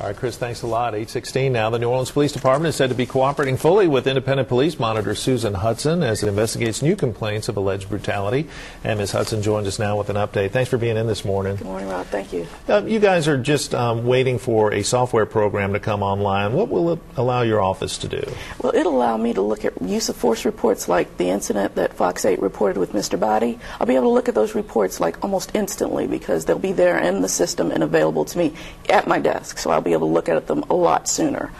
All right, Chris, thanks a lot. 8:16 now. The New Orleans Police Department is said to be cooperating fully with independent police monitor Susan Hutson as it investigates new complaints of alleged brutality. And Ms. Hutson joins us now with an update. Thanks for being in this morning. Good morning, Rob. Thank you. You guys are just waiting for a software program to come online. What will it allow your office to do? Well, it'll allow me to look at use of force reports like the incident that Fox 8 reported with Mr. Body. I'll be able to look at those reports like almost instantly because they'll be there in the system and available to me at my desk. So I'll be able to look at them a lot sooner.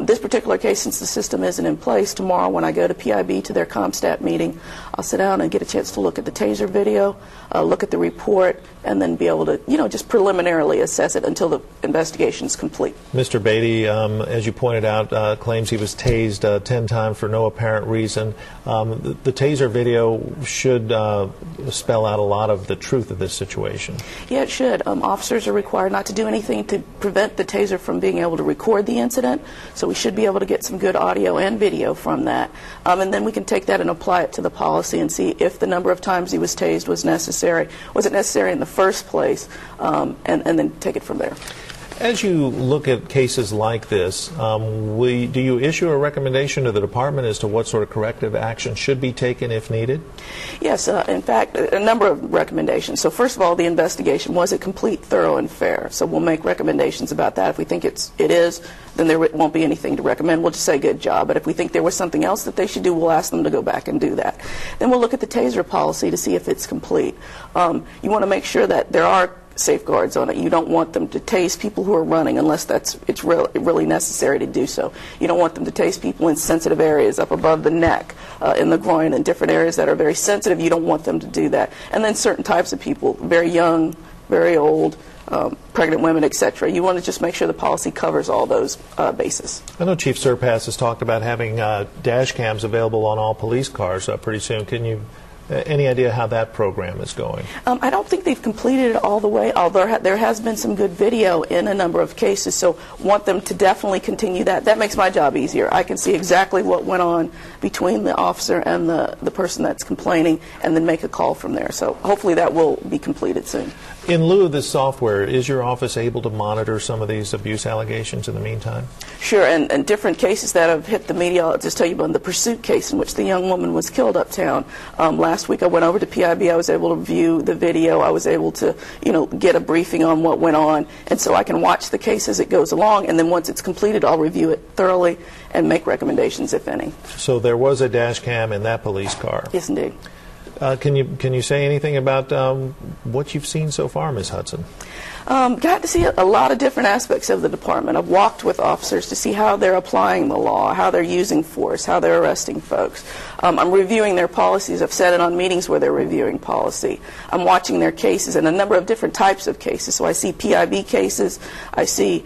This particular case, since the system isn't in place, tomorrow when I go to PIB to their ComStat meeting, I'll sit down and get a chance to look at the taser video, look at the report, and then be able to, just preliminarily assess it until the investigation is complete. Mr. Beatty, as you pointed out, claims he was tased 10 times for no apparent reason. The taser video should spell out a lot of the truth of this situation. Yeah, it should. Officers are required not to do anything to prevent the taser from being able to record the incident. So we should be able to get some good audio and video from that. And then we can take that and apply it to the policy and see if the number of times he was tased was necessary. Was it necessary in the first place? And then take it from there. As you look at cases like this, do you issue a recommendation to the department as to what sort of corrective action should be taken if needed? Yes, in fact, a number of recommendations. So first of all, the investigation, was it complete, thorough, and fair? So we'll make recommendations about that. If we think it is, then there won't be anything to recommend. We'll just say good job. But if we think there was something else that they should do, we'll ask them to go back and do that. Then we'll look at the taser policy to see if it's complete. You want to make sure that there are safeguards on it. You don't want them to tase people who are running unless it's really necessary to do so. You don't want them to tase people in sensitive areas up above the neck, in the groin, and different areas that are very sensitive. You don't want them to do that. And then certain types of people, very young, very old, pregnant women, etc. You want to just make sure the policy covers all those bases. I know Chief Surpass has talked about having dash cams available on all police cars pretty soon. Can you any idea how that program is going? I don't think they've completed it all the way, although there has been some good video in a number of cases, so want them to definitely continue that. That makes my job easier. I can see exactly what went on between the officer and the person that's complaining and then make a call from there. So hopefully that will be completed soon. In lieu of this software, is your office able to monitor some of these abuse allegations in the meantime? Sure, and different cases that have hit the media. I'll just tell you about the pursuit case in which the young woman was killed uptown. Last week I went over to PIB. I was able to view the video. I was able to, get a briefing on what went on, and so I can watch the case as it goes along, and then once it's completed, I'll review it thoroughly and make recommendations, if any. So there was a dash cam in that police car? Yes, indeed. Can you say anything about what you've seen so far, Ms. Hutson? Got to see a lot of different aspects of the department. I've walked with officers to see how they're applying the law, how they're using force, how they're arresting folks. I'm reviewing their policies. I've sat in on meetings where they're reviewing policy. I'm watching their cases and a number of different types of cases. So I see PIB cases. I see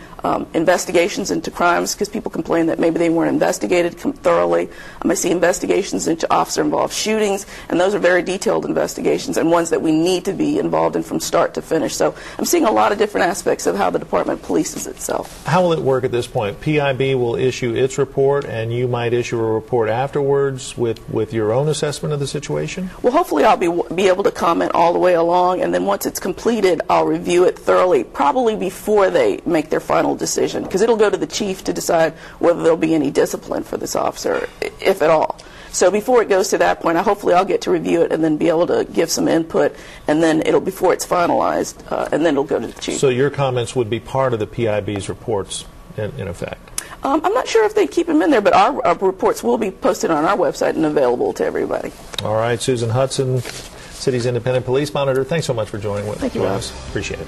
investigations into crimes because people complain that maybe they weren't investigated thoroughly. I see investigations into officer-involved shootings, and those are very detailed investigations and ones that we need to be involved in from start to finish. So I'm seeing a lot of different aspects of how the department polices itself. How will it work at this point? PIB will issue its report, and you might issue a report afterwards with your own assessment of the situation? Well, hopefully I'll be able to comment all the way along, and then once it's completed, I'll review it thoroughly, probably before they make their final decision, because it'll go to the chief to decide whether there'll be any discipline for this officer, if at all. So before it goes to that point, hopefully I'll get to review it and then be able to give some input, and then before it's finalized, and then it'll go to the chief. So your comments would be part of the PIB's reports, in effect? I'm not sure if they keep them in there, but our reports will be posted on our website and available to everybody. All right, Susan Hutson, City's Independent Police Monitor, thanks so much for joining us. Thank you, Rob. Appreciate it.